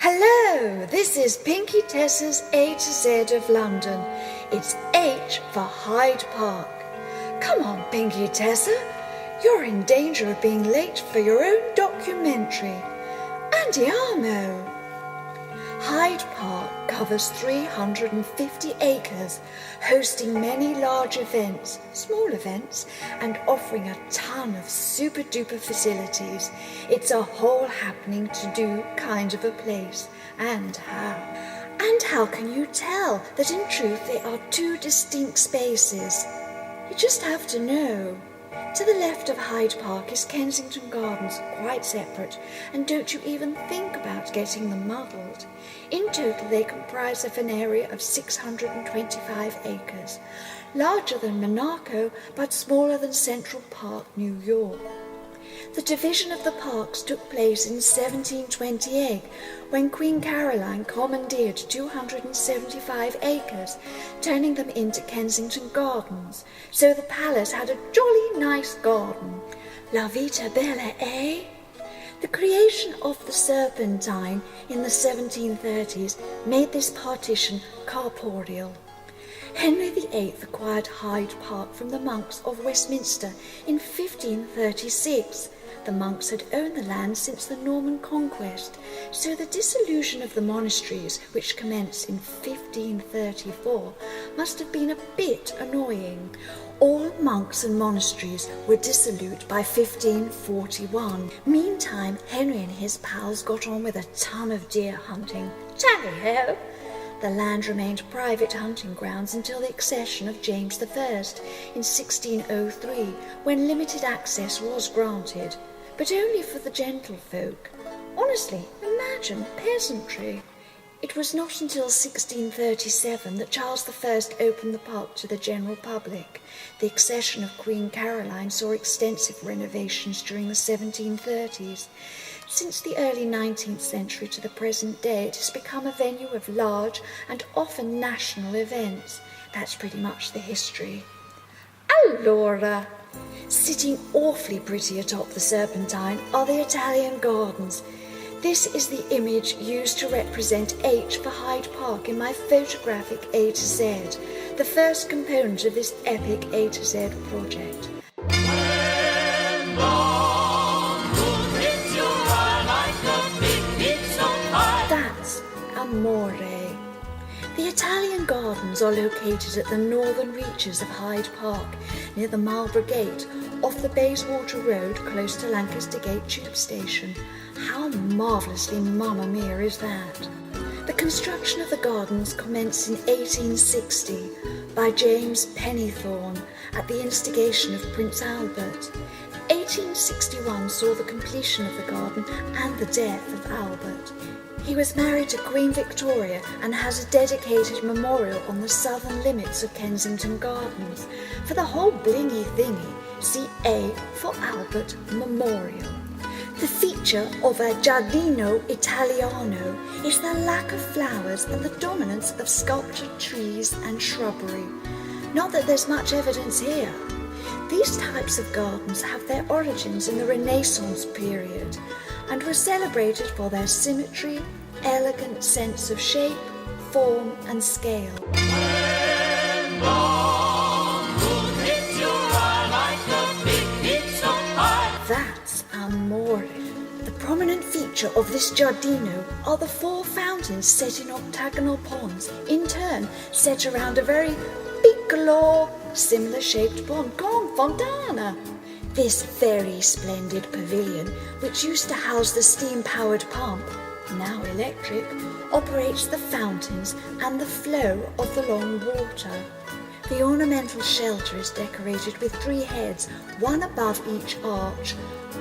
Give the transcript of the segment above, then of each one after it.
Hello, this is Pinkietessa's A to Z of London. It's H for Hyde Park. Come on, Pinkietessa, you're in danger of being late for your own documentary. Andiamo! Hyde Park covers 350 acres, hosting many large events, small events, and offering a ton of super-duper facilities. It's a whole happening to-do kind of a place. And how? And how can you tell that in truth they are two distinct spaces? You just have to know. To the left of Hyde Park is Kensington Gardens, quite separate, and don't you even think about getting them muddled. In total they comprise of an area of 625 acres, larger than Monaco but smaller than Central Park, New York. The division of the parks took place in 1728 when Queen Caroline commandeered 275 acres, turning them into Kensington Gardens, so the palace had a jolly nice garden. La vita bella, eh? The creation of the Serpentine in the 1730s made this partition corporeal. Henry VIII acquired Hyde Park from the Monks of Westminster in 1536. The monks had owned the land since the Norman Conquest, so the dissolution of the monasteries, which commenced in 1534, must have been a bit annoying. All monks and monasteries were dissolute by 1541. Meantime, Henry and his pals got on with a ton of deer hunting. Tally-ho! The land remained private hunting grounds until the accession of James I in 1603, when limited access was granted, but only for the gentlefolk. Honestly, imagine peasantry. It was not until 1637 that Charles I opened the park to the general public. The accession of Queen Caroline saw extensive renovations during the 1730s. Since the early 19th century to the present day, it has become a venue of large and often national events. That's pretty much the history. Allora, sitting awfully pretty atop the Serpentine are the Italian Gardens. This is the image used to represent H for Hyde Park in my photographic A to Z, the first component of this epic A to Z project. That's amore. The Italian Gardens are located at the northern reaches of Hyde Park, near the Marlborough Gate, off the Bayswater Road, close to Lancaster Gate Tube Station. How marvellously Mamma Mia is that? The construction of the gardens commenced in 1860 by James Pennethorne at the instigation of Prince Albert. 1861 saw the completion of the garden and the death of Albert. He was married to Queen Victoria and has a dedicated memorial on the southern limits of Kensington Gardens. For the whole blingy thingy, see A for Albert Memorial. The feature of a Giardino Italiano is the lack of flowers and the dominance of sculptured trees and shrubbery. Not that there's much evidence here. These types of gardens have their origins in the Renaissance period and were celebrated for their symmetry, elegant sense of shape, form and scale. That's amore. The prominent feature of this Giardino are the four fountains set in octagonal ponds, in turn set around a very piccolo, similar-shaped pond called fontana. This very splendid pavilion, which used to house the steam-powered pump, now electric, operates the fountains and the flow of the long water. The ornamental shelter is decorated with 3 heads, one above each arch,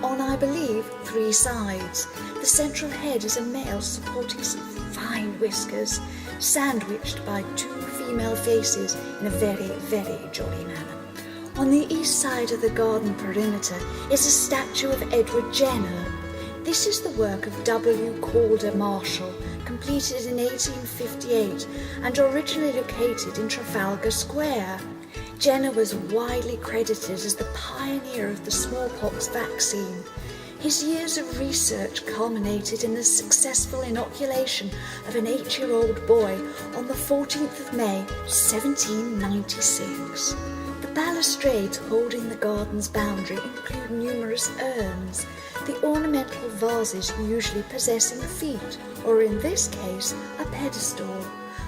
on, I believe, 3 sides. The central head is a male supporting some fine whiskers, sandwiched by 2 female faces in a very, very jolly manner. On the east side of the garden perimeter is a statue of Edward Jenner. This is the work of W. Calder Marshall, completed in 1858 and originally located in Trafalgar Square. Jenner was widely credited as the pioneer of the smallpox vaccine. His years of research culminated in the successful inoculation of an 8-year-old boy on the 14th of May, 1796. The balustrades holding the garden's boundary include numerous urns, the ornamental vases usually possessing feet, or in this case, a pedestal.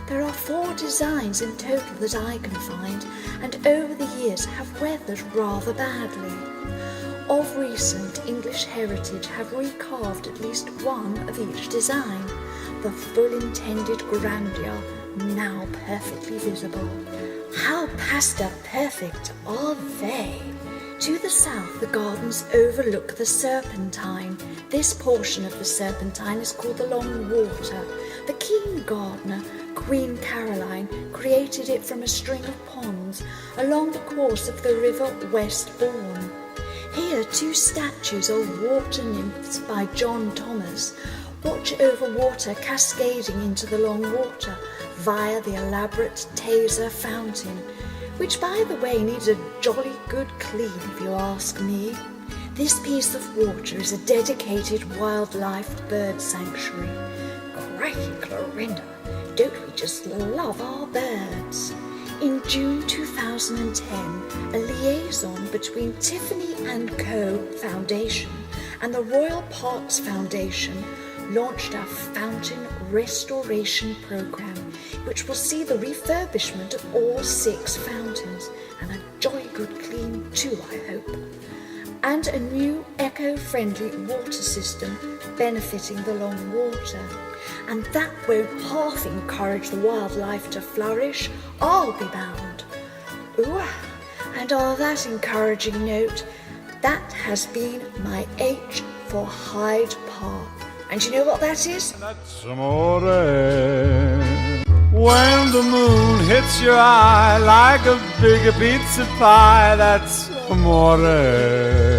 There are 4 designs in total that I can find, and over the years have weathered rather badly. Of recent, English Heritage have recarved at least one of each design, the full intended grandeur now perfectly visible. How pasta perfect are they? To the south, the gardens overlook the Serpentine. This portion of the Serpentine is called the Long Water. The keen gardener, Queen Caroline, created it from a string of ponds along the course of the river Westbourne. Here, 2 statues of water nymphs by John Thomas watch over water cascading into the Long Water via the elaborate Taser fountain, which, by the way, needs a jolly good clean if you ask me. This piece of water is a dedicated wildlife bird sanctuary. Crikey, Clorinda, don't we just love our birds? In June 2010, a liaison between Tiffany & Co. Foundation and the Royal Parks Foundation launched a fountain restoration program, which will see the refurbishment of all 6 fountains, and a jolly good clean too, I hope, and a new eco-friendly water system benefiting the Long Water. And that won't half encourage the wildlife to flourish, I'll be bound. Ooh, and on that encouraging note, that has been my H for Hyde Park. And you know what that is? That's amore. When the moon hits your eye like a big pizza pie, that's amore.